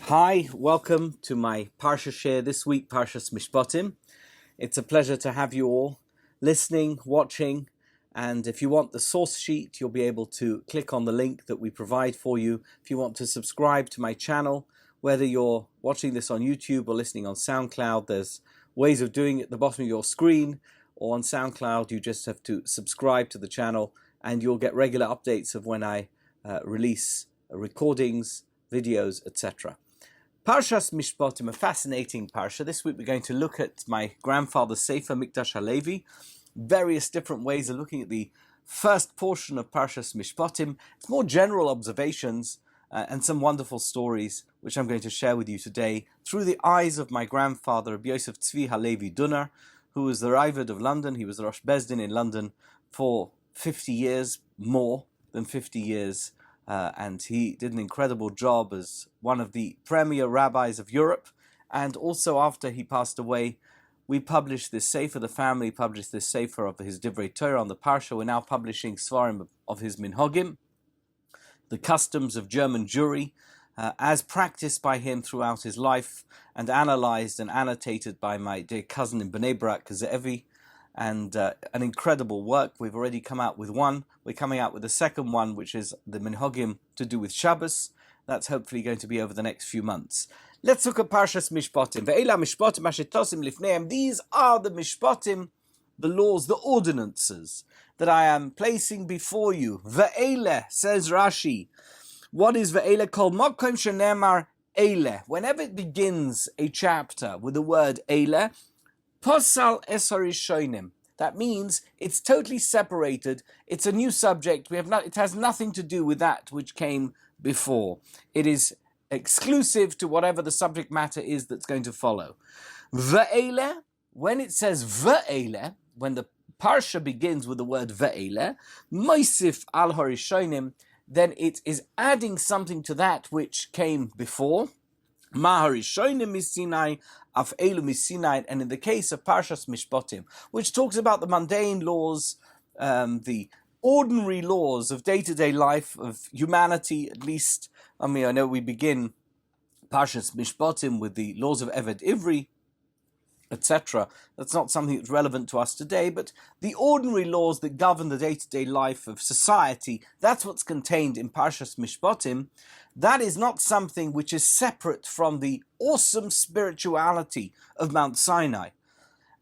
Hi, welcome to my parsha share this week, Parshat Mishpatim. It's a pleasure to have you all listening, watching, and if you want the source sheet, you'll be able to click on the link that we provide for you. If you want to subscribe to my channel, whether you're watching this on YouTube or listening on SoundCloud, there's ways of doing it at the bottom of your screen, or on SoundCloud, you just have to subscribe to the channel and you'll get regular updates of when I release recordings, videos, etc. Parshat Mishpatim, a fascinating parsha. This week we're going to look at my grandfather's sefer, Mikdash Halevi, various different ways of looking at the first portion of Parshat Mishpatim. It's more general observations and some wonderful stories, which I'm going to share with you today through the eyes of my grandfather, Rabbi Yosef Tzvi Halevi Dunner, who was the Ravid of London. He was the Rosh Bezdin in London for 50 years, more than 50 years. And he did an incredible job as one of the premier rabbis of Europe. And also after he passed away, we published this sefer, the family published this sefer of his Divrei Torah on the parsha. We're now publishing Svarim of his Minhagim, the customs of German Jewry, as practiced by him throughout his life and analyzed and annotated by my dear cousin in Bnei Brak, Ze'evi. And an incredible work. We've already come out with one. We're coming out with the second one, which is the Minhagim to do with Shabbos. That's hopefully going to be over the next few months. Let's look at Parshat Mishpatim. Ve'ela Mishpatim ashetosim lifneim. These are the Mishpatim, the laws, the ordinances that I am placing before you. Ve'ela, says Rashi. What is Ve'ela called? Makom shenemar eile. Whenever it begins a chapter with the word eile, Posal esarishonim. That means it's totally separated. It's a new subject. It has nothing to do with that which came before. It is exclusive to whatever the subject matter is that's going to follow. Ve'ele, when it says ve'ele, when the parsha begins with the word ve'ele, moisif al harishonim, then it is adding something to that which came before. Maharishonim is Sinai, Af'elu is Sinai, and in the case of Parshat Mishpatim, which talks about the mundane laws, the ordinary laws of day-to-day life of humanity, at least. I know we begin Parshat Mishpatim with the laws of Eved Ivri, etc. That's not something that's relevant to us today, but the ordinary laws that govern the day-to-day life of society, that's what's contained in Parshat Mishpatim. That is not something which is separate from the awesome spirituality of Mount Sinai.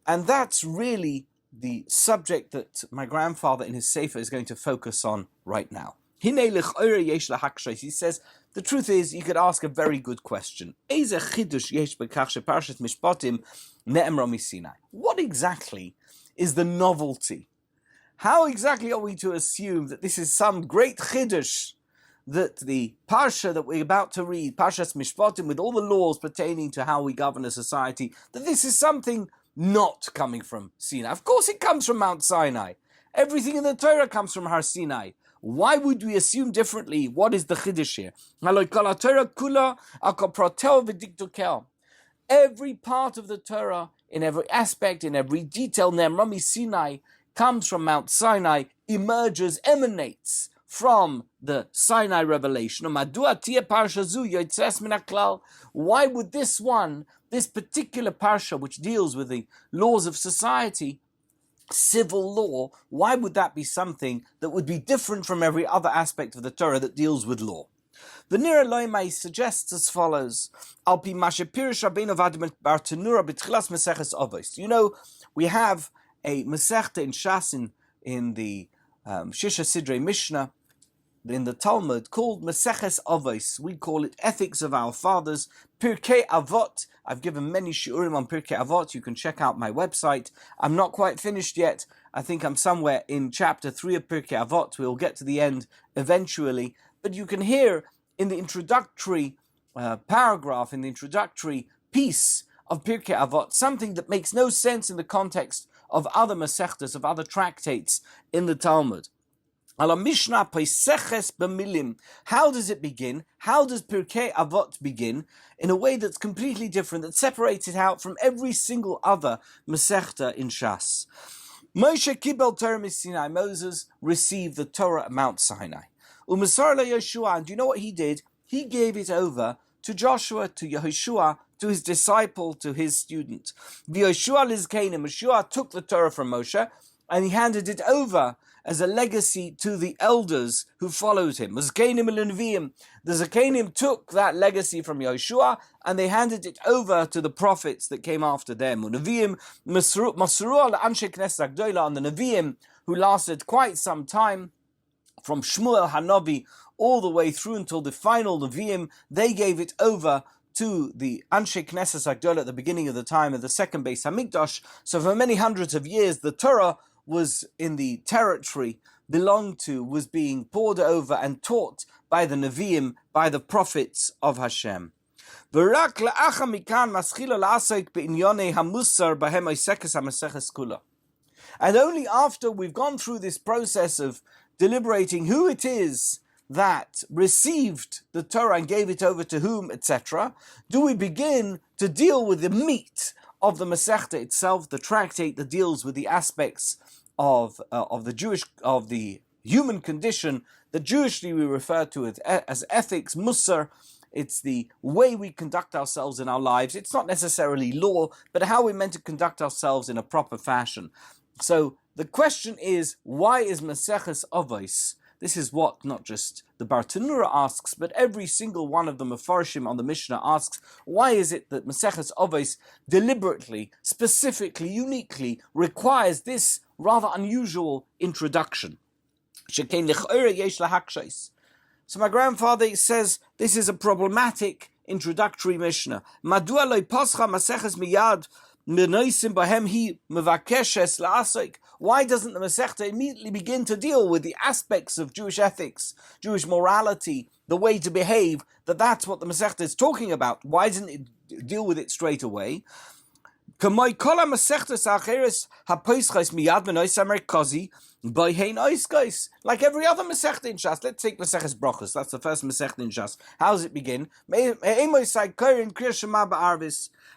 And that's really the subject that my grandfather in his sefer is going to focus on right now. He says, the truth is, you could ask a very good question. What exactly is the novelty? How exactly are we to assume that this is some great chiddush, that the parsha that we're about to read, Parshat Mishpatim, with all the laws pertaining to how we govern a society, that this is something not coming from Sinai? Of course it comes from Mount Sinai. Everything in the Torah comes from Har Sinai. Why would we assume differently? What is the chiddush here? Every part of the Torah, in every aspect, in every detail, Nemrami Sinai, comes from Mount Sinai, emerges, emanates from the Sinai revelation. Why would this one, this particular parsha, which deals with the laws of society, civil law, why would that be something that would be different from every other aspect of the Torah that deals with law? The Nira Loimai suggests as follows. We have a Masechta in Shas in the Shisha Sidrei Mishnah, in the Talmud, called Maseches Avos. We call it Ethics of Our Fathers, Pirkei Avot. I've given many shiurim on Pirkei Avot. You can check out my website. I'm not quite finished yet. I think I'm somewhere in chapter 3 of Pirkei Avot. We'll get to the end eventually. But you can hear in the introductory paragraph, in the introductory piece of Pirkei Avot, something that makes no sense in the context of other Masechtas, of other tractates in the Talmud. How does it begin? How does Pirkei Avot begin? In a way that's completely different, that separates it out from every single other Masechta in Shas. Moshe kibel Torah Sinai. Moses received the Torah at Mount Sinai. Umasar Yeshua, and do you know what he did? He gave it over to Joshua, to Yehoshua, to his disciple, to his student. Yehoshua Lizkenim, Yeshua took the Torah from Moshe and he handed it over as a legacy to the elders who followed him. Zkenim el-Neviim. The Zkenim took that legacy from Yehoshua and they handed it over to the prophets that came after them. Neviim Masru al-Anshe Knesset Agdola, and the Neviim, who lasted quite some time, from Shmuel Hanavi all the way through until the final Nevi'im, they gave it over to the Anshe Knesset Agdola at the beginning of the time of the second Beis Hamikdash. So for many hundreds of years, the Torah was in the territory belonged to, was being poured over and taught by the Nevi'im, by the prophets of Hashem. And only after we've gone through this process of deliberating who it is that received the Torah and gave it over to whom, etc., do we begin to deal with the meat of the Masechta itself, the tractate that deals with the aspects of the human condition that Jewishly we refer to as ethics, Musar. It's the way we conduct ourselves in our lives. It's not necessarily law, but how we're meant to conduct ourselves in a proper fashion. So the question is, why is Maseches Avos? This is what not just the Bartanura asks, but every single one of the Mefarshim on the Mishnah asks, why is it that Maseches Avos deliberately, specifically, uniquely requires this rather unusual introduction? So my grandfather says this is a problematic introductory Mishnah. Madua lo pascha Maseches miyad. Why doesn't the Masechta immediately begin to deal with the aspects of Jewish ethics, Jewish morality, the way to behave, that's what the Masechta is talking about? Why doesn't it deal with it straight away? Like every other Masechta in Shas, let's take Maseches Brachos, that's the first Masechta in Shas. How does it begin?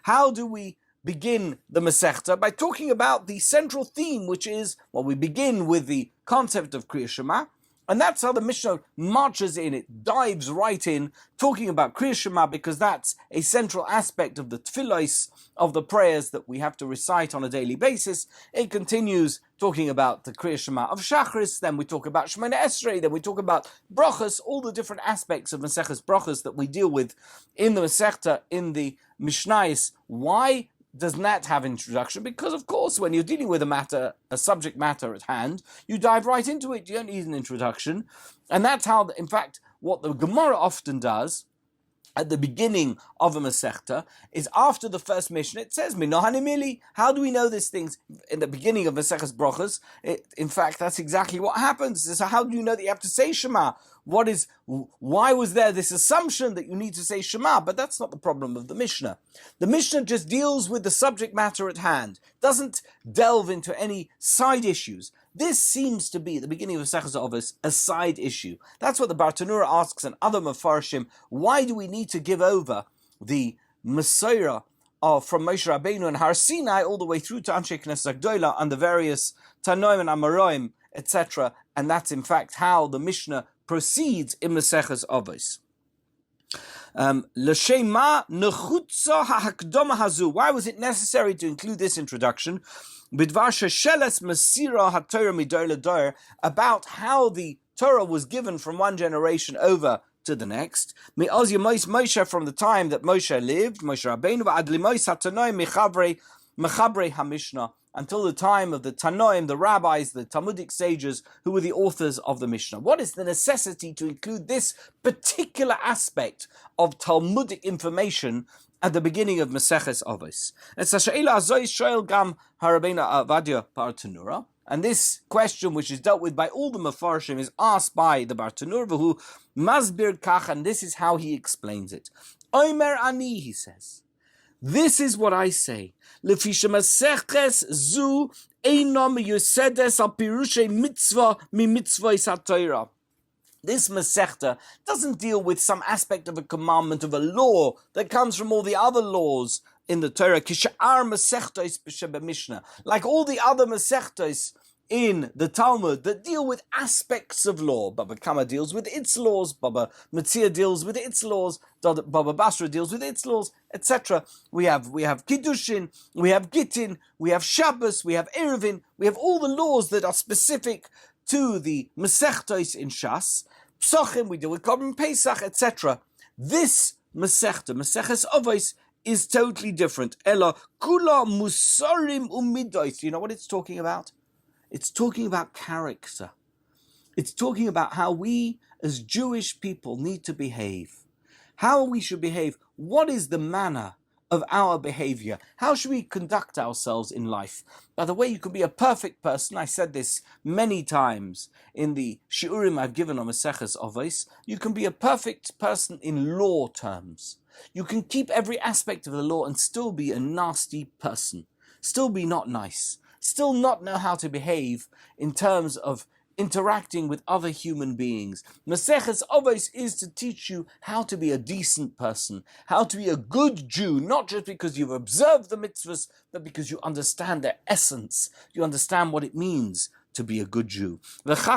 How do we begin the Masechta? By talking about the central theme, which is, we begin with the concept of Kriya Shema, and that's how the Mishnah marches in. It dives right in, talking about Kriya Shema, because that's a central aspect of the tefillos, of the prayers that we have to recite on a daily basis. It continues talking about the Kriya Shema of Shachris, then we talk about Shemona Esrei, then we talk about Brachos, all the different aspects of Maseches Brachos that we deal with in the Masechta, in the Mishnayos. Why doesn't that have introduction? Because of course, when you're dealing with a subject matter at hand, you dive right into it. You don't need an introduction. And that's how, in fact, what the Gemara often does at the beginning of a Masechta is after the first Mishnah, it says, Minohanimili. How do we know these things? In the beginning of Maseches Brachos, in fact, that's exactly what happens. So how do you know that you have to say Shema? Why was there this assumption that you need to say Shema? But that's not the problem of the Mishnah. The Mishnah just deals with the subject matter at hand, doesn't delve into any side issues. This seems to be, at the beginning of Maseches Avos, a side issue. That's what the Bartanura asks and other Mefarshim. Why do we need to give over the Mesorah from Moshe Rabbeinu and Har Sinai all the way through to Anshe Knesset Agdola and the various Tanoim and Amoraim, etc.? And that's in fact how the Mishnah proceeds in Maseches Avos. Why was it necessary to include this introduction? About how the Torah was given from one generation over to the next. Moshe, from the time that Moshe lived, Moshe Rabbeinu, until the time of the Tanoim, the rabbis, the Talmudic sages, who were the authors of the Mishnah. What is the necessity to include this particular aspect of Talmudic information at the beginning of Maseches Avos? And this question, which is dealt with by all the Mefarshim, is asked by the Bartanura, who masbir kach, and this is how he explains it. Omer ani, he says, this is what I say. Lefisha Maseches zu eino miyusedes al pirushe mitzvah mi mitzvahis haTorah. This Masechta doesn't deal with some aspect of a commandment of a law that comes from all the other laws in the Torah. Kishar Masechtos b'Mishnah, like all the other Masechtos in the Talmud that deal with aspects of law. Baba Kama deals with its laws, Baba Metzia deals with its laws, Baba Basra deals with its laws, etc. We have Kiddushin, we have Gittin, we have Shabbos, we have Eruvin, we have all the laws that are specific to the Masechtos in Shas. Psochim, we deal with Korban Pesach, etc. This Maseches Avos, is totally different. Ella kula musarim umidos. You know what it's talking about? It's talking about character. It's talking about how we as Jewish people need to behave. How we should behave. What is the manner of our behavior? How should we conduct ourselves in life? By the way, you can be a perfect person. I said this many times in the shiurim I've given on Maseches Avos. You can be a perfect person in law terms. You can keep every aspect of the law and still be a nasty person. Still be not nice. Still not know how to behave in terms of interacting with other human beings. Maseches Avos is to teach you how to be a decent person, how to be a good Jew, not just because you've observed the mitzvahs, but because you understand their essence. You understand what it means to be a good Jew. Says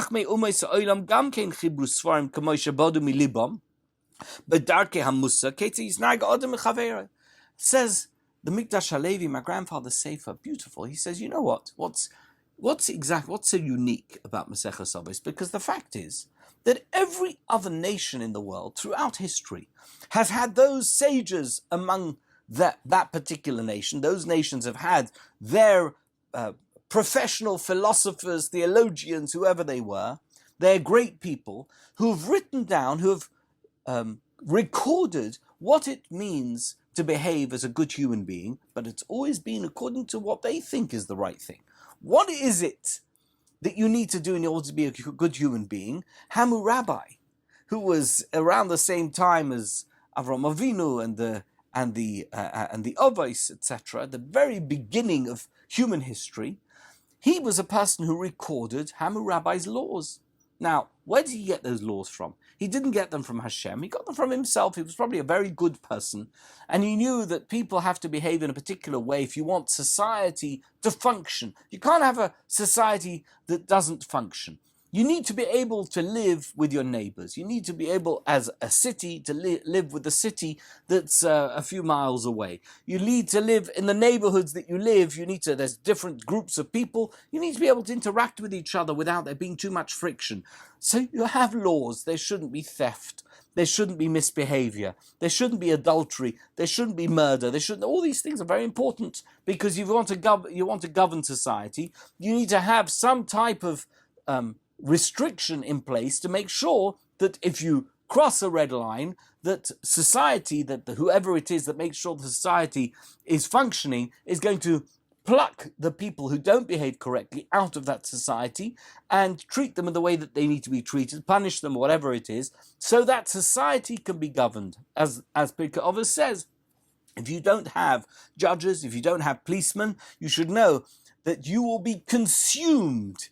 the Mikdash Halevi, my grandfather's sefer, beautiful. He says, you know what? What's so unique about Maseches Avos? Because the fact is that every other nation in the world throughout history has had those sages among that particular nation. Those nations have had their professional philosophers, theologians, whoever they were. They're great people who have written down, who have recorded what it means to behave as a good human being, but it's always been according to what they think is the right thing. What is it that you need to do in order to be a good human being? Hammurabi, who was around the same time as Avram Avinu and the Avos, etc., the very beginning of human history, he was a person who recorded Hammurabi's laws. Now, where did he get those laws from? He didn't get them from Hashem. He got them from himself. He was probably a very good person. And he knew that people have to behave in a particular way if you want society to function. You can't have a society that doesn't function. You need to be able to live with your neighbors. You need to be able, as a city, to live with the city that's a few miles away. You need to live in the neighborhoods that you live. There's different groups of people. You need to be able to interact with each other without there being too much friction. So you have laws. There shouldn't be theft. There shouldn't be misbehavior. There shouldn't be adultery. There shouldn't be murder. All these things are very important because you want to govern society. You need to have some type of restriction in place to make sure that if you cross a red line, that society, that whoever it is that makes sure the society is functioning, is going to pluck the people who don't behave correctly out of that society and treat them in the way that they need to be treated, punish them, whatever it is, so that society can be governed. As Pirkei Avos says, if you don't have judges, if you don't have policemen, you should know that you will be consumed.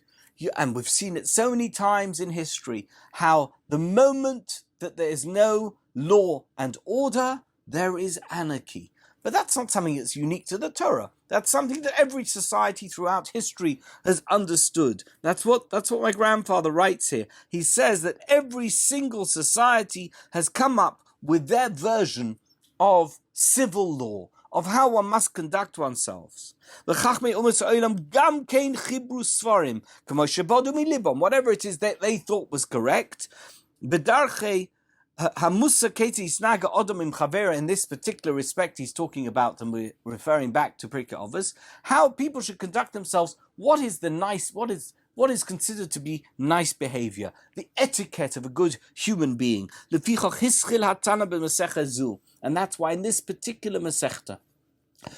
And we've seen it so many times in history, how the moment that there is no law and order, there is anarchy. But that's not something that's unique to the Torah. That's something that every society throughout history has understood. That's what my grandfather writes here. He says that every single society has come up with their version of civil law, of how one must conduct oneself. Whatever it is that they thought was correct. In this particular respect, he's talking about, and we're referring back to Pirkei Avos, how people should conduct themselves. What is considered to be nice behavior, the etiquette of a good human being. And that's why in this particular Masechta,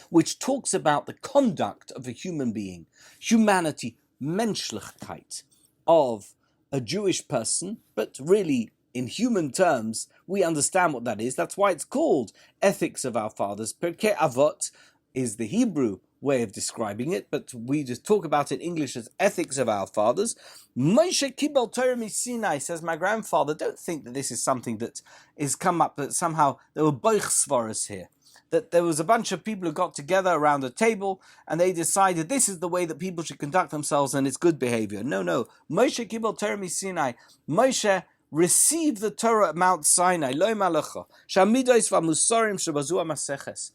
which talks about the conduct of a human being, humanity, Menschlichkeit, of a Jewish person, but really in human terms, we understand what that is. That's why it's called Ethics of Our Fathers. Pirkei Avot is the Hebrew way of describing it, but we just talk about it in English as Ethics of Our Fathers. Moshe Kibel Torah Sinai, says my grandfather. Don't think that this is something that is come up, that somehow there were boich svaras here. that there was a bunch of people who got together around a table and they decided this is the way that people should conduct themselves and it's good behavior. No. Moshe Kibel Torah Sinai. Moshe received the Torah at Mount Sinai. Lo malacha. Shamidos v'musarim shebazu ha'maseches.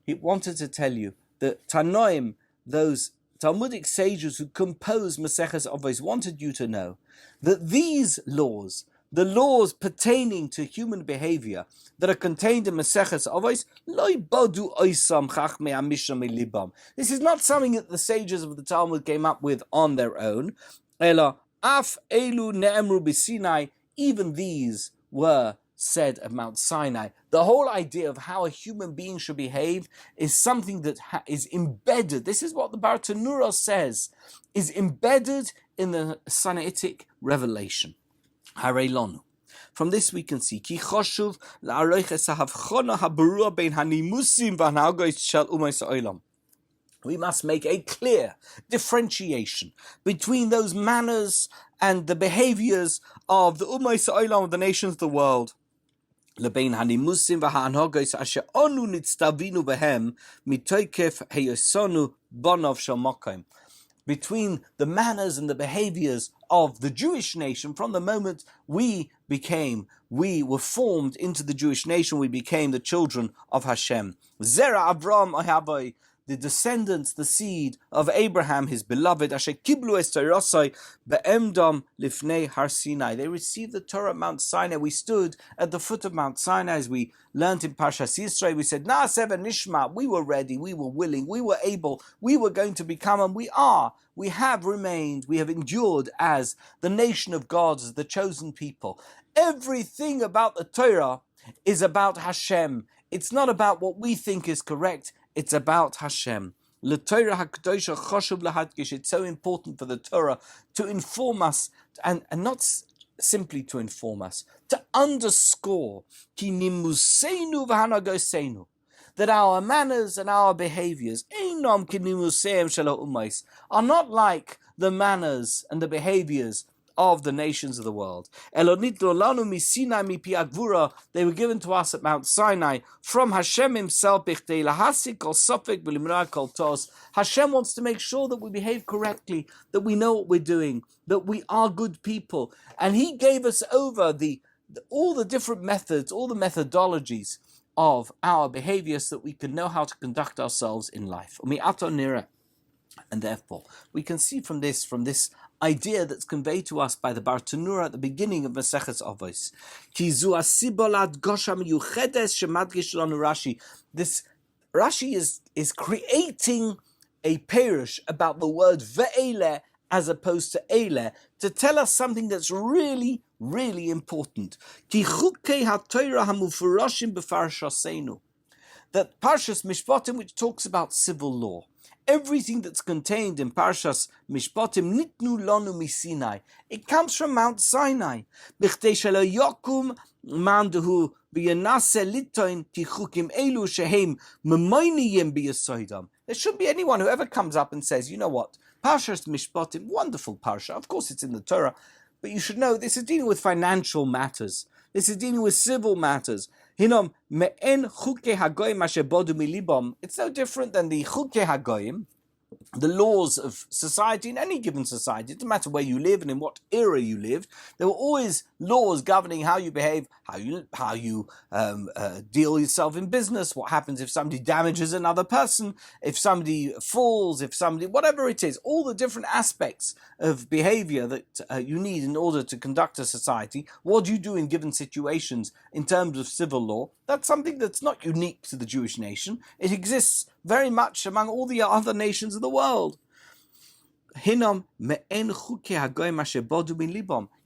He wanted to tell you that Tanoim, those Talmudic sages who composed Maseches Avos, wanted you to know that these laws, the laws pertaining to human behavior that are contained in Maseches Avos, lo bodu oisam chachmei hamisha milibam. This is not something that the sages of the Talmud came up with on their own. Ela af elu ne'emru b'Sinai. Even these were said at Mount Sinai. The whole idea of how a human being should behave is something that is embedded. This is what the Dunner says, is embedded in the Sinaitic revelation. Harelonu. From this we can see, Ki choshuv la'aroiches ha'havchona haberua bein hanimusim v'hanagos shel umos ha'olam. We must make a clear differentiation between those manners and the behaviors of the umos ha'olam, of the nations of the world, לבין הנימוסים וההנהגות אשר אנו נצטווינו בהם מתוקף היותנו בניו של מקום. Between the manners and the behaviors of the Jewish nation, from the moment we were formed into the Jewish nation, we became the children of Hashem. Zera Avram Ohavai, the descendants, the seed of Abraham, his beloved, Asher Kiblu es Torasai be'emdam lifnei Har Sinai. They received the Torah at Mount Sinai. We stood at the foot of Mount Sinai as we learned in Parshat Yitro. We said, Na'aseh v'nishma. We were ready, we were willing, we were able, we were going to become, and we are. We have remained, we have endured as the nation of God, as the chosen people. Everything about the Torah is about Hashem. It's not about what we think is correct. It's about Hashem. It's so important for the Torah to inform us, and not simply to inform us, to underscore that our manners and our behaviors are not like the manners and the behaviors of the nations of the world. They were given to us at Mount Sinai from Hashem himself. Hashem wants to make sure that we behave correctly, that we know what we're doing, that we are good people. And he gave us over all the different methods, all the methodologies of our behavior so that we can know how to conduct ourselves in life. And therefore, we can see from this idea that's conveyed to us by the Dunner at the beginning of Maseches Avos. This Rashi is creating a perush about the word ve'ele as opposed to ele to tell us something that's really, really important. That Parshas Mishpatim, which talks about civil law, everything that's contained in Parshas Mishpatim, nitnu lanu misinai. It comes from Mount Sinai. B'chtei shelo yokum mandahu v'yanase litoin tichukim elu shehem memoiniyim b'yasoidam. There shouldn't be anyone who ever comes up and says, you know what, Parshas Mishpatim, wonderful parsha. Of course, it's in the Torah, but you should know this is dealing with financial matters. This is dealing with civil matters. Hinom me'en chuke hagoyim asher bodu milibam. It's no different than the chuke hagoyim, the laws of society, in any given society. It doesn't matter where you live and in what era you lived. There were always laws governing how you behave, how you deal yourself in business, what happens if somebody damages another person, if somebody falls, whatever it is, all the different aspects of behavior that you need in order to conduct a society. What do you do in given situations in terms of civil law? That's something that's not unique to the Jewish nation. It exists very much among all the other nations of the world. You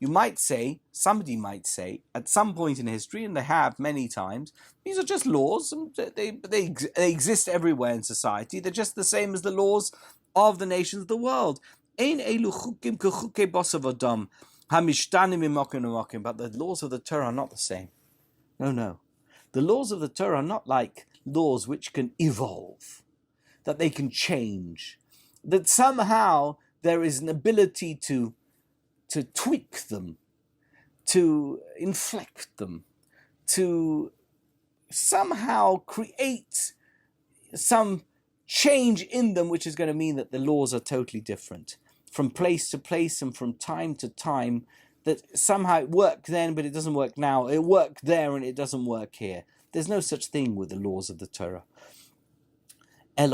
might say, somebody might say, at some point in history, and they have many times, these are just laws, and they exist everywhere in society. They're just the same as the laws of the nations of the world. But the laws of the Torah are not the same. No. The laws of the Torah are not like laws which can evolve, that they can change, that somehow there is an ability to tweak them, to inflect them, to somehow create some change in them, which is going to mean that the laws are totally different from place to place and from time to time, that somehow it worked then but it doesn't work now, it worked there and it doesn't work here. There's no such thing with the laws of the Torah. These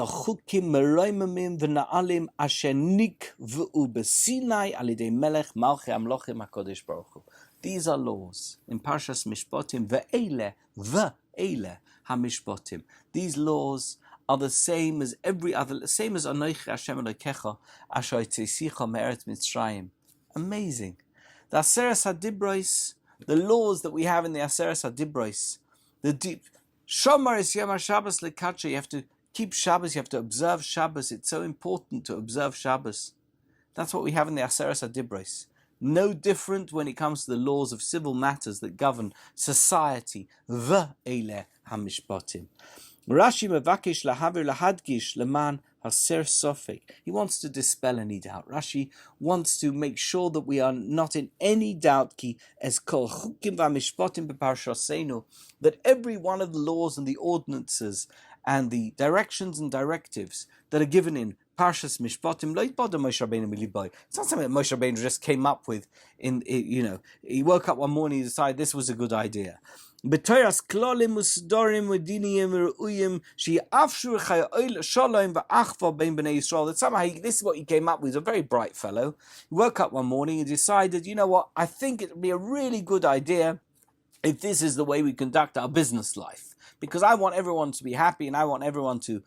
are laws in Parshas Mishpatim. Ve'ele hamishpatim. These laws are the same as every other, same as Anochi Hashem Elokecha asher hotzeisecha me'eretz Mitzrayim. Amazing. The Aseres HaDibros, the laws that we have in the Aseres HaDibros, the deep Shomer es Yom HaShabbos lekadsha. You have to keep Shabbos, you have to observe Shabbos. It's so important to observe Shabbos. That's what we have in the Aseres HaDibros. No different when it comes to the laws of civil matters that govern society. Ve'ele hamishpatim. Rashi mevakesh lahavir lahadgish leman haser sofek. He wants to dispel any doubt. Rashi wants to make sure that we are not in any doubt ki es kol chukim v'mishpatim beparshasenu, that every one of the laws and the ordinances and the directions and directives that are given in Parshas Mishpatim, it's not something that Moshe Rabbeinu just came up with. He woke up one morning and decided this was a good idea. That's how this is what he came up with. He's a very bright fellow. He woke up one morning and decided, you know what, I think it would be a really good idea if this is the way we conduct our business life. Because I want everyone to be happy, and I want everyone to,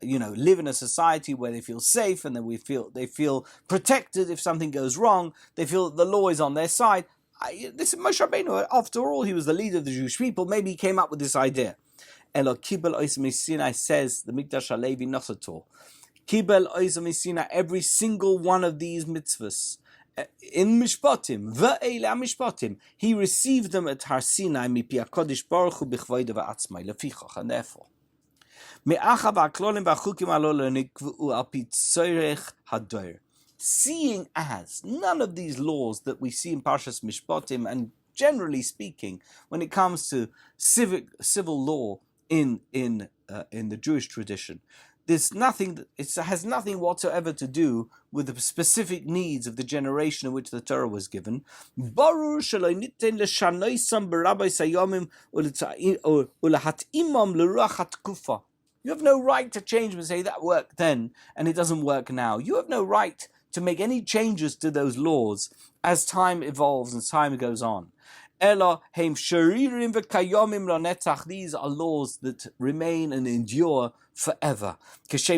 live in a society where they feel safe, and then they feel protected if something goes wrong. They feel the law is on their side. This is Moshe Rabbeinu. After all, he was the leader of the Jewish people. Maybe he came up with this idea. Elo kibel oisem Sinai, says the Mikdash Halevi, not at all. Kibel oisem Sinai, every single one of these mitzvahs in Mishpatim, ve'ele mishpatim, he received them at Har Sinai mipi HaKadosh Baruch Hu b'chvoido v'atzmai lefichach, and therefore me'acha v'aklolim v'achukim alo nikvu al pi tzorech hador. Seeing as none of these laws that we see in Parshas Mishpatim, and generally speaking, when it comes to civil law in the Jewish tradition, there's nothing. It has nothing whatsoever to do with the specific needs of the generation in which the Torah was given. You have no right to change and say that worked then and it doesn't work now. You have no right to make any changes to those laws as time evolves and time goes on. These are laws that remain and endure forever. Just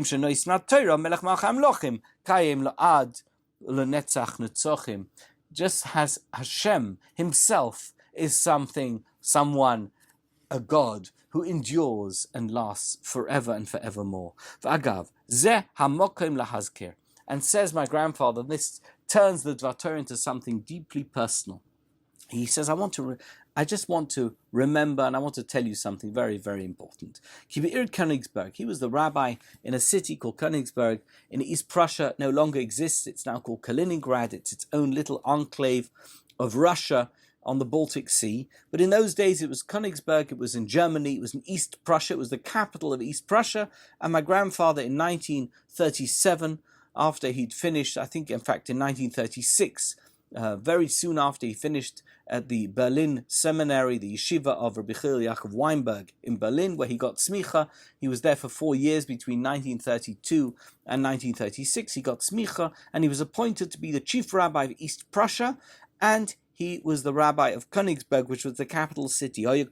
as Hashem himself is someone, a God who endures and lasts forever and forevermore. And says my grandfather, this turns the Dvar Torah into something deeply personal. He says, I just want to remember, and I want to tell you something very, very important. Königsberg, he was the rabbi in a city called Königsberg in East Prussia. No longer exists. It's now called Kaliningrad. It's its own little enclave of Russia on the Baltic Sea. But in those days, it was Königsberg. It was in Germany. It was in East Prussia. It was the capital of East Prussia. And my grandfather in 1937, after he'd finished, I think, in fact, in 1936, very soon after he finished at the Berlin seminary, the yeshiva of Rabbi Yaakov Weinberg in Berlin, where he got smicha. He was there for 4 years between 1932 and 1936. He got smicha, and he was appointed to be the chief rabbi of East Prussia, and he was the rabbi of Königsberg, which was the capital city. He said,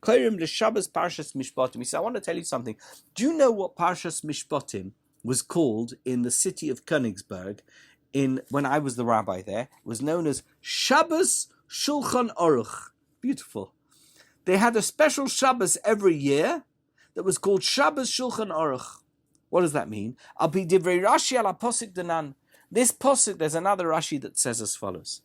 I want to tell you something. Do you know what Parshas Mishpatim was called in the city of Königsberg? When I was the rabbi there, it was known as Shabbos Shulchan Aruch. Beautiful. They had a special Shabbos every year that was called Shabbos Shulchan Aruch. What does that mean? Al pi divrei Rashi ala posik denan. This posik, there's another Rashi that says as follows: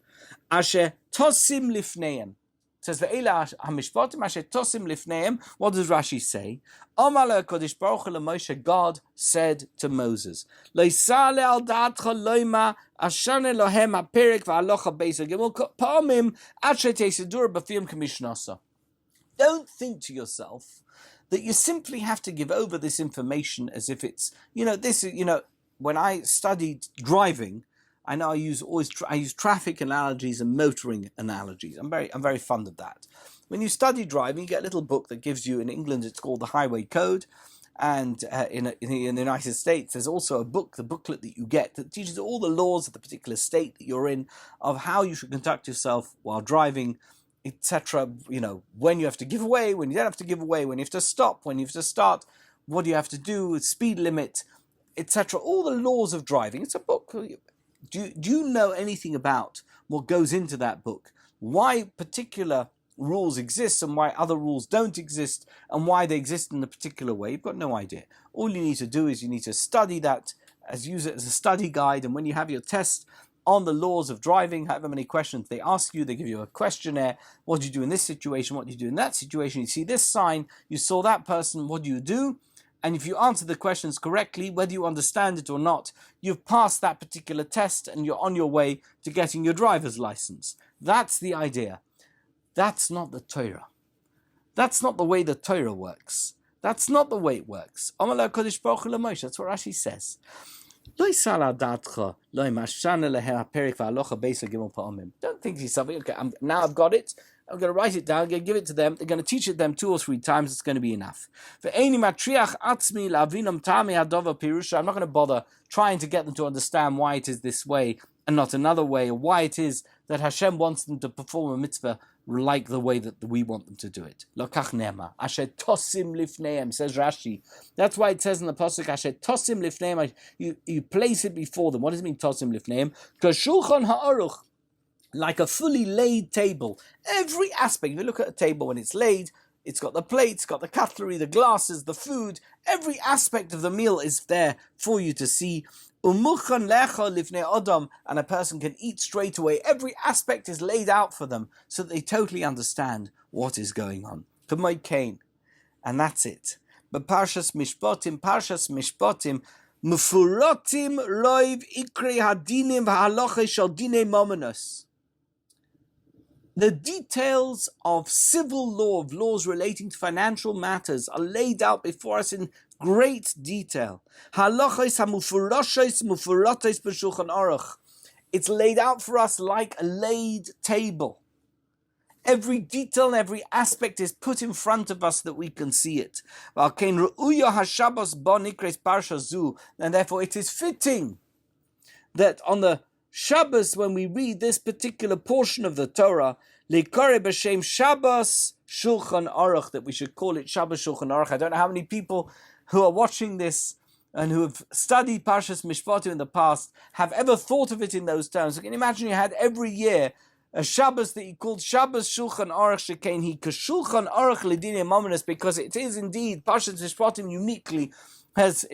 Asher tosim lifneim. It says ve'ela hamishpatim asher tosim lifneim. What does Rashi say? Omar le'Kadosh Baruch Hu leMoshe, God said to Moses, Le'isale al da'atcha loima ashan Elohem ha'perek v'alocha beis ha'gimel pa'amim ad she'teisedur b'fiyim k'mishnasa. Don't think to yourself that you simply have to give over this information as if it's, when I studied driving, I know I use traffic analogies and motoring analogies. I'm very fond of that. When you study driving, you get a little book that gives you, in England it's called the Highway Code, and in the United States there's also the booklet that you get that teaches all the laws of the particular state that you're in, of how you should conduct yourself while driving, etc. When you have to give away, when you don't have to give away, when you have to stop, when you have to start, what do you have to do, speed limit, etc. All the laws of driving. It's a book. Do you know anything about what goes into that book? Why particular rules exist and why other rules don't exist, and why they exist in a particular way? You've got no idea. All you need to do is you need to study that, use it as a study guide, and when you have your test on the laws of driving, however many questions they ask you, they give you a questionnaire. What do you do in this situation? What do you do in that situation? You see this sign, you saw that person, what do you do? And if you answer the questions correctly, whether you understand it or not, you've passed that particular test and you're on your way to getting your driver's license. That's the idea. That's not the Torah. That's not the way the Torah works. That's not the way it works. That's what Rashi says. Don't think to yourself, okay, now I've got it, I'm going to write it down, I'm going to give it to them, they're going to teach it them 2 or 3 times, it's going to be enough. I'm not going to bother trying to get them to understand why it is this way and not another way, or why it is that Hashem wants them to perform a mitzvah like the way that we want them to do it. Lokach nema, asher tosim lifneim, says Rashi. That's why it says in the pasuk, asher tosim lifneim, you place it before them. What does it mean, tosim lifneim? Kashulchan ha'aruch, like a fully laid table. Every aspect, if you look at a table when it's laid, it's got the plates, it's got the cutlery, the glasses, the food. Every aspect of the meal is there for you to see. And a person can eat straight away. Every aspect is laid out for them so that they totally understand what is going on. And that's it. But Parshas Mishpatim, Mufuratim loiv ikri hadinim v'halacha shel dinei momenos. The details of civil law, of laws relating to financial matters, are laid out before us in great detail. It's laid out for us like a laid table. Every detail and every aspect is put in front of us so that we can see it. And therefore it is fitting that on the Shabbos, when we read this particular portion of the Torah, Likore b'shem Shabbos Shulchan Aruch, that we should call it Shabbos Shulchan Aruch. I don't know how many people who are watching this and who have studied Parshas Mishpatim in the past have ever thought of it in those terms. So can you imagine you had every year a Shabbos that you called Shabbos Shulchan Aruch Shekain Hi Kashulchan Aruch Lidinei Momenos, because it is indeed Parshas Mishpatim uniquely has,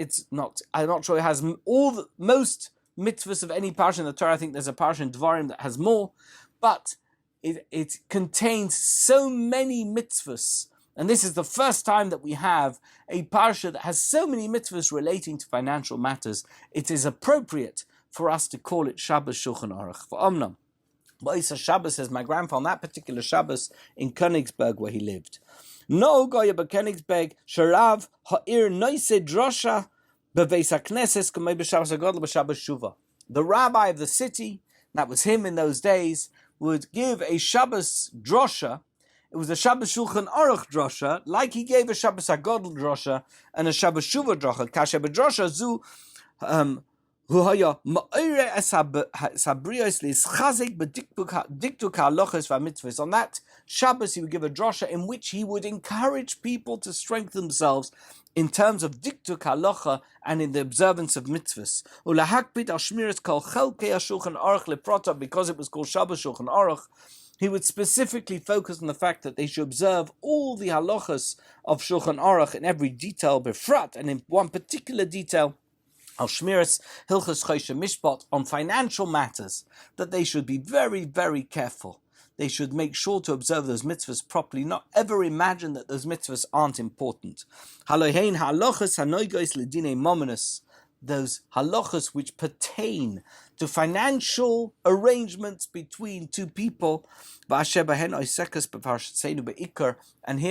I'm not sure it has most mitzvahs of any parsha in the Torah. I think there's a parsha in Dvarim that has more, but it contains so many mitzvahs, and this is the first time that we have a parsha that has so many mitzvahs relating to financial matters. It is appropriate for us to call it Shabbos Shulchan Aruch. For Omnam, Ba'isa Shabbos, says my grandpa, on that particular Shabbos in Königsberg where he lived. No goya b'Königsberg sharav ha'ir noise drosha. The rabbi of the city, that was him in those days, would give a Shabbos drosha. It was a Shabbos Shulchan Aruch drosha, like he gave a Shabbos Hagodl drosha and a Shabbos Shuvah drosha. Kasher b'drosha zu hu haya ma'ire es habrios lischazek b'diktuk ha'alochos v'mitzvos. On that Shabbos, he would give a drosha in which he would encourage people to strengthen themselves in terms of diktuk halacha and in the observance of mitzvahs. Ulahakpit al shmiras kol chelkei Shulchan Aruch leprota, because it was called Shabbos Shulchan Aruch, he would specifically focus on the fact that they should observe all the halachas of Shulchan Aruch in every detail, befrat, and in one particular detail, al shmiras hilchos choshe mishpat, on financial matters, that they should be very, very careful. They should make sure to observe those mitzvahs properly, not ever imagine that those mitzvahs aren't important. those halachas which pertain to financial arrangements between two people. And here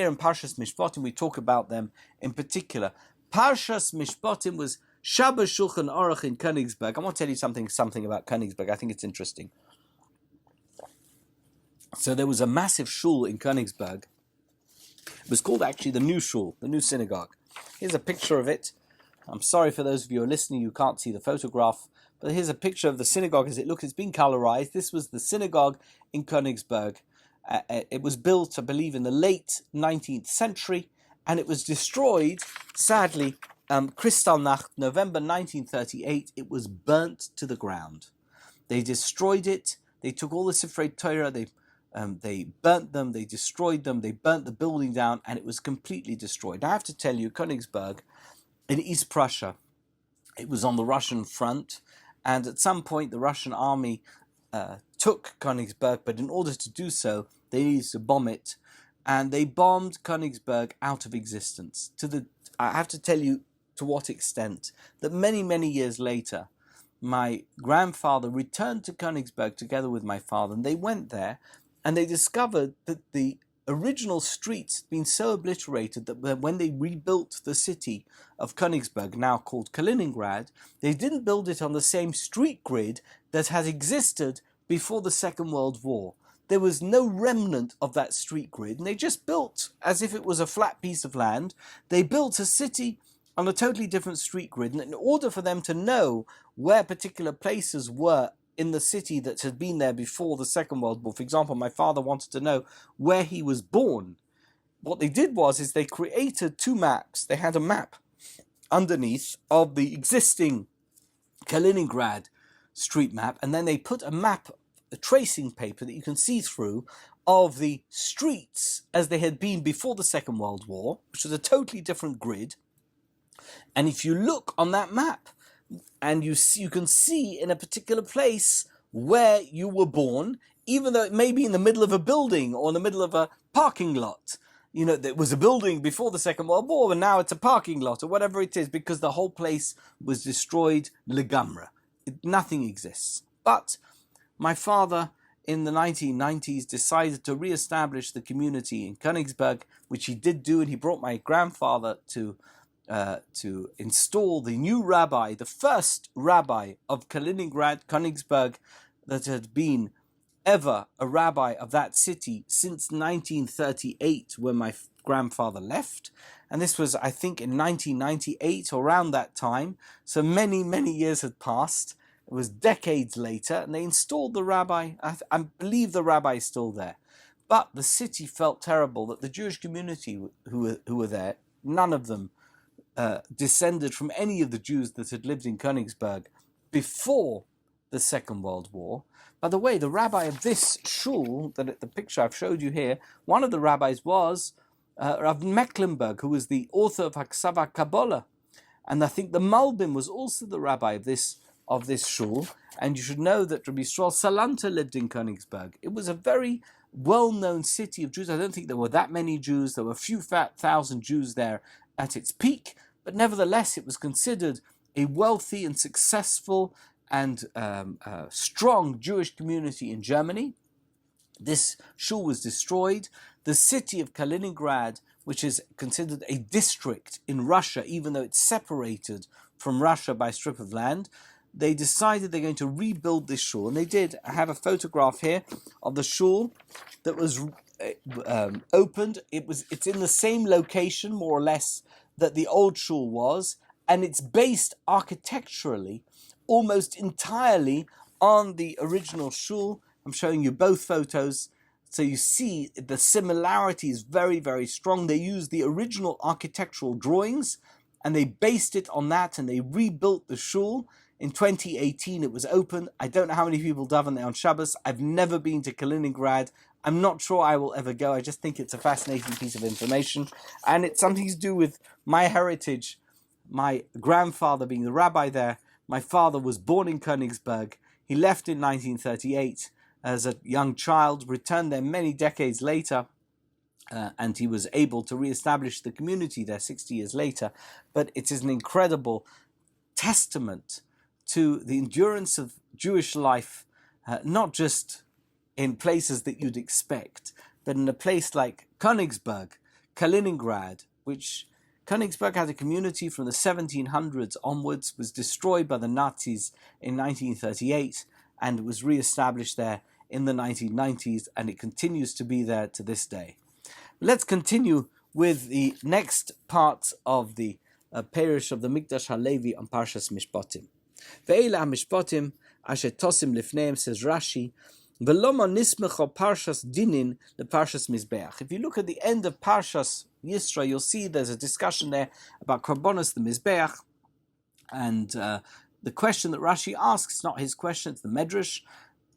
in Parshas Mishpatim we talk about them in particular. Parshas Mishpatim was Shabbos Shulchan Aruch in Königsberg. I want to tell you something about Königsberg. I think it's interesting. So there was a massive shul in Königsberg. It was called actually the new shul, the new synagogue. Here's a picture of it. I'm sorry for those of you who are listening, you can't see the photograph, but here's a picture of the synagogue as it looks. It's been colorized. This was the synagogue in Königsberg. It was built, I believe, in the late 19th century, and it was destroyed, sadly, Kristallnacht, November 1938. It was burnt to the ground. They destroyed it. They took all the Sifrei Torah, they burnt them, they destroyed them, they burnt the building down, and it was completely destroyed. I have to tell you, Königsberg, in East Prussia, it was on the Russian front, and at some point the Russian army took Königsberg, but in order to do so, they needed to bomb it, and they bombed Königsberg out of existence. I have to tell you to what extent, that many, many years later, my grandfather returned to Königsberg together with my father, and they went there, and they discovered that the original streets had been so obliterated that when they rebuilt the city of Königsberg, now called Kaliningrad, they didn't build it on the same street grid that had existed before the Second World War. There was no remnant of that street grid, and they just built, as if it was a flat piece of land, they built a city on a totally different street grid. And in order for them to know where particular places were in the city that had been there before the Second World War, for example, my father wanted to know where he was born. What they did is they created two maps. They had a map underneath of the existing Kaliningrad street map, and then they put a map, a tracing paper that you can see through, of the streets as they had been before the Second World War, which was a totally different grid. And if you look on that map, and you can see in a particular place where you were born, even though it may be in the middle of a building or in the middle of a parking lot. You know, there was a building before the Second World War, and now it's a parking lot or whatever it is, because the whole place was destroyed legamra. Nothing exists. But my father, in the 1990s, decided to re-establish the community in Königsberg, which he did do, and he brought my grandfather to install the new rabbi, the first rabbi of Kaliningrad, Königsberg, that had been ever a rabbi of that city since 1938, when my grandfather left. And this was, I think, in 1998, or around that time. So many, many years had passed. It was decades later, and they installed the rabbi. I believe the rabbi is still there. But the city felt terrible, that the Jewish community who were there, none of them descended from any of the Jews that had lived in Königsberg before the Second World War. By the way, the rabbi of this shul, the picture I've showed you here, one of the rabbis was Rav Mecklenburg, who was the author of Haksava Kabbalah. And I think the Malbim was also the rabbi of this shul. And you should know that Rabbi Yisrael Salanta lived in Königsberg. It was a very well-known city of Jews. I don't think there were that many Jews. There were a few thousand Jews there at its peak. But nevertheless, it was considered a wealthy and successful and strong Jewish community in Germany. This shul was destroyed. The city of Kaliningrad, which is considered a district in Russia, even though it's separated from Russia by a strip of land, they decided they're going to rebuild this shul. And they did. I have a photograph here of the shul that was opened. It's in the same location, more or less, that the old shul was, and it's based architecturally almost entirely on the original shul. I'm showing you both photos, so you see the similarity is very, very strong. They used the original architectural drawings, and they based it on that, and they rebuilt the shul. In 2018, it was open. I don't know how many people daven there on Shabbos. I've never been to Kaliningrad. I'm not sure I will ever go. I just think it's a fascinating piece of information. And it's something to do with my heritage. My grandfather being the rabbi there. My father was born in Königsberg. He left in 1938 as a young child, returned there many decades later, and he was able to re-establish the community there 60 years later. But it is an incredible testament to the endurance of Jewish life, not just in places that you'd expect, but in a place like Königsberg, Kaliningrad, which Königsberg had a community from the 1700s onwards, was destroyed by the Nazis in 1938, and was re-established there in the 1990s, and it continues to be there to this day. Let's continue with the next part of the parish of the Mikdash Halevi on Parshas Mishpatim. Ve'ela Mishpatim asher tosim lifneim, says Rashi, V'loma nismecha Parshas Dinin the Parshas Mizbeach. If you look at the end of Parshas Yitro, you'll see there's a discussion there about Karbonos the Mizbeach, and the question that Rashi asks, it's not his question, it's the Medrash,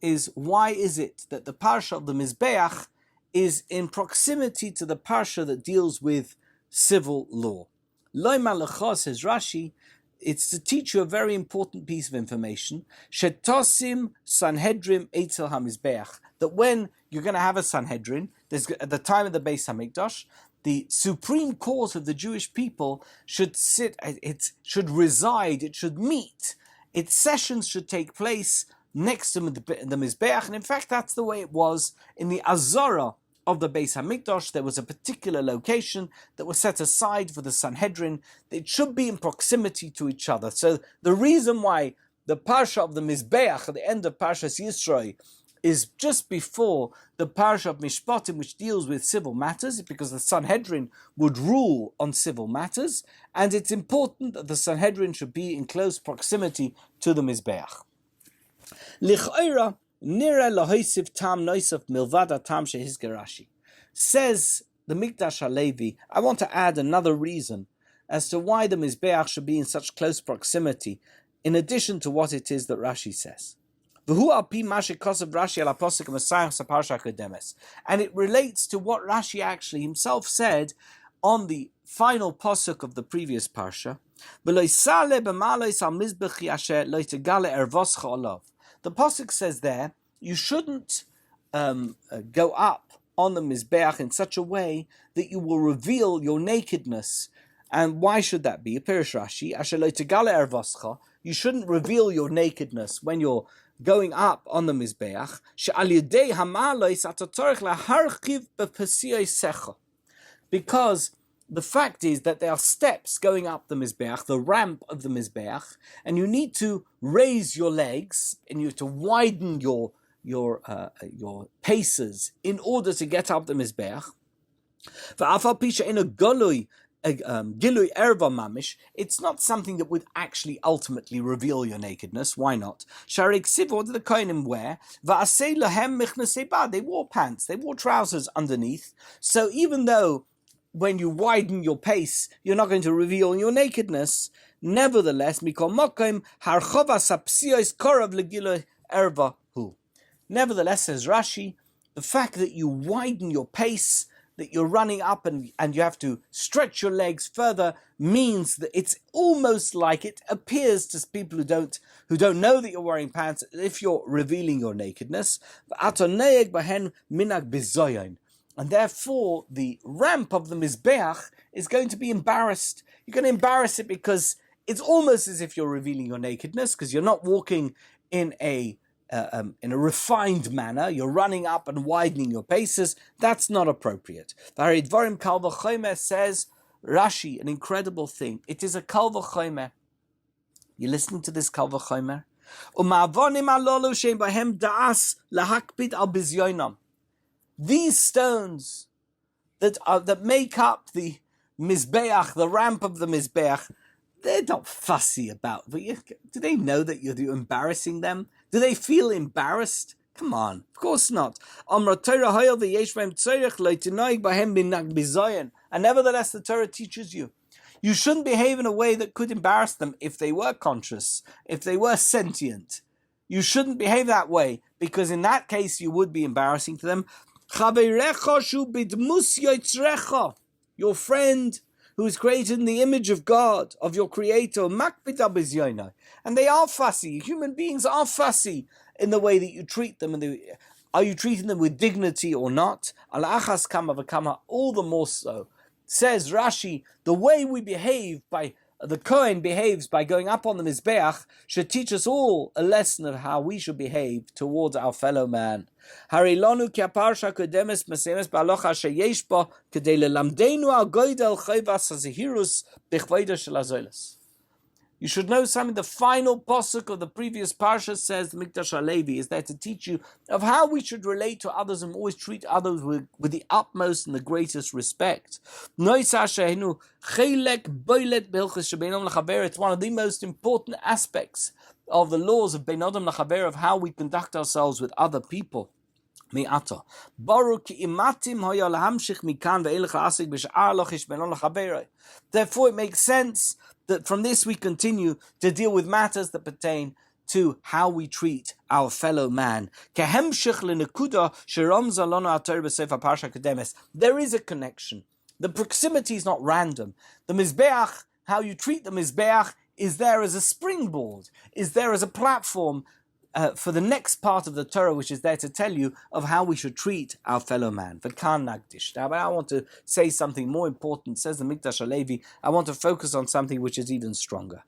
is why is it that the parsha of the Mizbeach is in proximity to the parsha that deals with civil law? Loima lecha, says Rashi, it's to teach you a very important piece of information. Shetosim Sanhedrin Eitzel HaMizbeach. That when you're going to have a Sanhedrin, at the time of the Beis HaMikdash, the Supreme Court of the Jewish people should sit, it should reside, it should meet, its sessions should take place next to the Mizbeach, and in fact that's the way it was in the Azara of the Beis HaMikdash. There was a particular location that was set aside for the Sanhedrin. It should be in proximity to each other. So the reason why the parsha of the Mizbeach at the end of Parshas Yitro is just before the parsha of Mishpatim, which deals with civil matters, because the Sanhedrin would rule on civil matters, and it's important that the Sanhedrin should be in close proximity to the Mizbeach. Lich'oira nira lahoisiv tam noisaf milvada tam shehizker Rashi. Says the Mikdash Halevi, I want to add another reason as to why the Mizbeach should be in such close proximity, in addition to what it is that Rashi says. And it relates to what Rashi actually himself said on the final pasuk of the previous parsha. The pasuk says there, you shouldn't go up on the Mizbeach in such a way that you will reveal your nakedness. And why should that be? Pirish Rashi, you shouldn't reveal your nakedness when you're going up on the Mizbeach, because the fact is that there are steps going up the Mizbeach, the ramp of the Mizbeach, and you need to raise your legs and you have to widen your paces in order to get up the Mizbeach. Gilui erva mamish, it's not something that would actually ultimately reveal your nakedness. Why not? Sharik siv, what did the kohanim wear? Va'asei lahem michnasei ba, they wore pants, they wore trousers underneath. So even though when you widen your pace, you're not going to reveal your nakedness, nevertheless, mikol mokim harchova sapsios korav legilui erva hu. Nevertheless, says Rashi, the fact that you widen your pace, that you're running up and you have to stretch your legs further, means that it's almost like it appears to people who don't know that you're wearing pants, if you're revealing your nakedness. And therefore the ramp of the Mizbeach is going to be embarrassed. You're going to embarrass it because it's almost as if you're revealing your nakedness, because you're not walking in a refined manner, you're running up and widening your paces. That's not appropriate. Dvarim Kal V'chomer, says Rashi, an incredible thing. It is a Kal V'chomer. You're listening to this Kal V'chomer? These stones that make up the Mizbeach, the ramp of the Mizbeach, they're not fussy about. But do they know that you're embarrassing them? Do they feel embarrassed? Come on, of course not. And nevertheless, the Torah teaches you, you shouldn't behave in a way that could embarrass them if they were conscious, if they were sentient. You shouldn't behave that way, because in that case you would be embarrassing to them. Your friend who is created in the image of God, of your Creator, and they are fussy. Human beings are fussy in the way that you treat them. Are you treating them with dignity or not? All the more so. Says Rashi, the way we behave by the Kohen behaves by going up on the Mizbeach should teach us all a lesson of how we should behave towards our fellow man. Harilonu ki parsha kodemes mesemes ba'alocha sheyesh bo kedei lelamdeinu al goydel chayvas hazehirus b'chvayda shel hazolos. You should know something. The final posuk of the previous parsha says, the Mikdash Halevi is there to teach you of how we should relate to others and always treat others with the utmost and the greatest respect. It's one of the most important aspects of the laws of Ben Adam L'Chaver, of how we conduct ourselves with other people. Therefore it makes sense that from this we continue to deal with matters that pertain to how we treat our fellow man. There is a connection. The proximity is not random. The Mizbeach, how you treat the Mizbeach, is there as a springboard, is there as a platform for the next part of the Torah, which is there to tell you of how we should treat our fellow man. Now, but I want to say something more important. Says the Mikdash Halevi, I want to focus on something which is even stronger.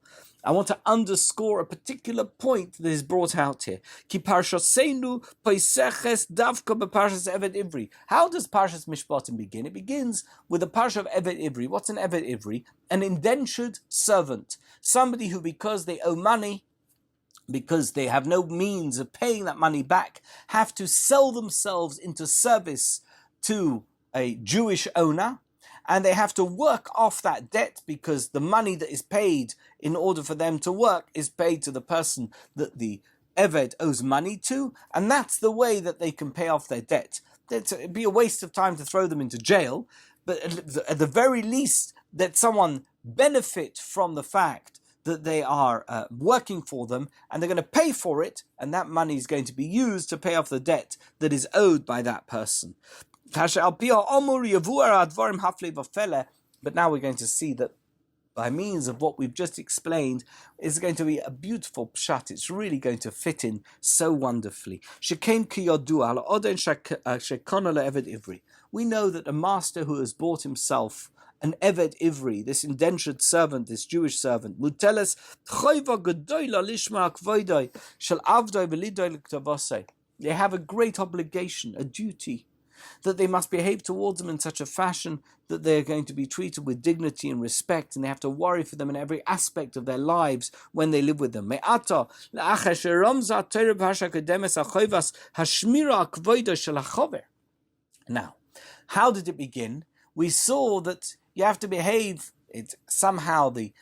I want to underscore a particular point that is brought out here. Ki parshaseinu paiseches davka beparshas Evet Ivri. How does Parshat Mishpatim begin? It begins with the parsha of Evet Ivri. What's an Evet Ivri? An indentured servant. Somebody who, because they owe money, because they have no means of paying that money back, have to sell themselves into service to a Jewish owner, and they have to work off that debt because the money that is paid in order for them to work is paid to the person that the Eved owes money to, and that's the way that they can pay off their debt. It'd be a waste of time to throw them into jail, but at the very least that someone benefit from the fact that they are working for them, and they're going to pay for it, and that money is going to be used to pay off the debt that is owed by that person. But now we're going to see that by means of what we've just explained is going to be a beautiful pshat. It's really going to fit in so wonderfully. We know that a master who has bought himself an Eved Ivri, this indentured servant, this Jewish servant, muteles choiva gedola lishma kvoidai shel avdai v'lidai l'ktavosei. They have a great obligation, a duty, that they must behave towards them in such a fashion that they are going to be treated with dignity and respect, and they have to worry for them in every aspect of their lives when they live with them. Me'ata la'achar sheramza Torah parsha kodemes ha'choivas hashmira kvoida shel hachover. Now, how did it begin? We saw that you have to behave. It's somehow the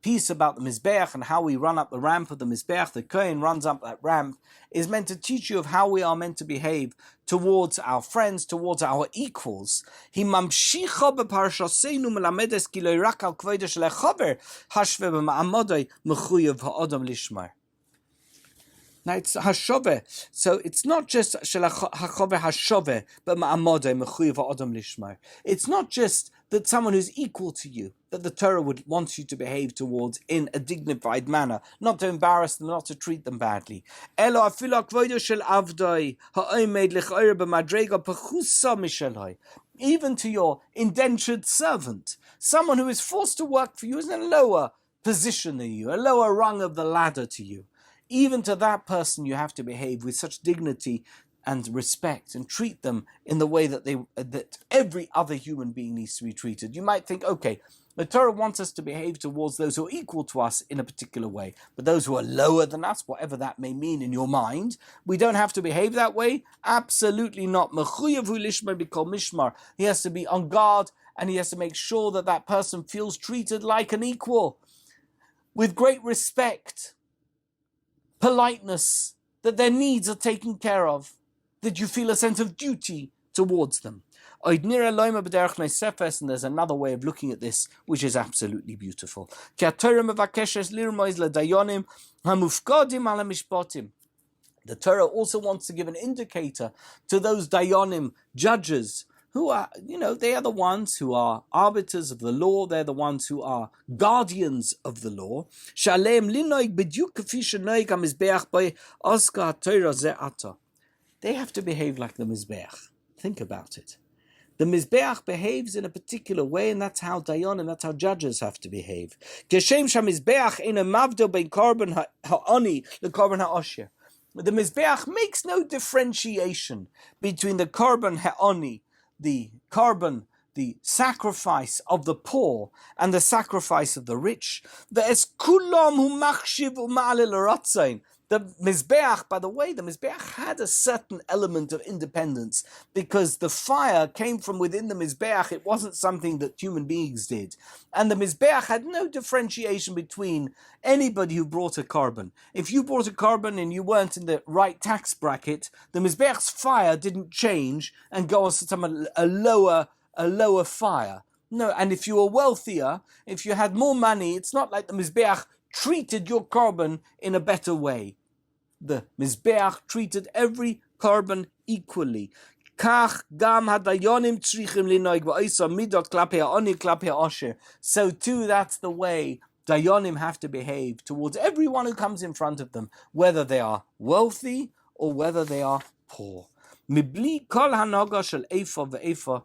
piece about the Mizbeach and how we run up the ramp of the Mizbeach, the Kohen runs up that ramp, is meant to teach you of how we are meant to behave towards our friends, towards our equals. He mamshicha beparshaseinu melamedes ki lo rak al kvoda shel hachover hashve b'ma'amodai mechuyev ha'adam lishmar. Now it's hashove, so it's not just shel hachover hashove, but ma'amodai mechuyev ha'adam lishmar. It's not just that someone who's equal to you, that the Torah would want you to behave towards in a dignified manner, not to embarrass them, not to treat them badly. Even to your indentured servant, someone who is forced to work for you, is in a lower position than you, a lower rung of the ladder to you. Even to that person you have to behave with such dignity and respect, and treat them in the way that that every other human being needs to be treated. You might think, okay, the Torah wants us to behave towards those who are equal to us in a particular way, but those who are lower than us, whatever that may mean in your mind, we don't have to behave that way? Absolutely not. He has to be on guard, and he has to make sure that that person feels treated like an equal, with great respect, politeness, that their needs are taken care of, that you feel a sense of duty towards them. And there's another way of looking at this, which is absolutely beautiful. The Torah also wants to give an indicator to those dayanim, judges, who are, they are the ones who are arbiters of the law. They're the ones who are guardians of the law. They have to behave like the Mizbeach. Think about it. The Mizbeach behaves in a particular way, and that's how Dayanim, that's how judges have to behave. Geshem shemizbeach in a mavdo bein korban ha'oni the korban ha'osher. The Mizbeach makes no differentiation between the korban ha'oni, the korban, the sacrifice of the poor, and the sacrifice of the rich. The eskulam hu machshiv u'ma'alel ratzain. The Mizbeach, by the way, the Mizbeach had a certain element of independence because the fire came from within the Mizbeach. It wasn't something that human beings did. And the Mizbeach had no differentiation between anybody who brought a korban. If you brought a korban and you weren't in the right tax bracket, the Mizbeach's fire didn't change and go on a lower fire. No, and if you were wealthier, if you had more money, it's not like the Mizbeach treated your korban in a better way. The Mizbeach treated every korban equally. So too, that's the way Dayanim have to behave towards everyone who comes in front of them, whether they are wealthy or whether they are poor. Mibli kol hanoga shel efa ve'efa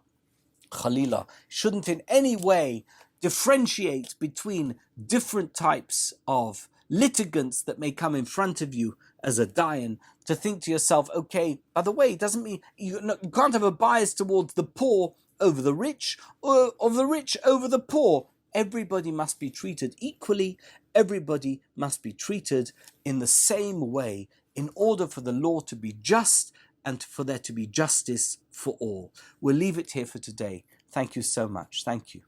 chalila. Shouldn't in any way differentiate between different types of litigants that may come in front of you as a dayan, to think to yourself, okay, by the way, it doesn't mean you can't have a bias towards the poor over the rich, or of the rich over the poor. Everybody must be treated equally. Everybody must be treated in the same way in order for the law to be just and for there to be justice for all. We'll leave it here for today. Thank you so much. Thank you.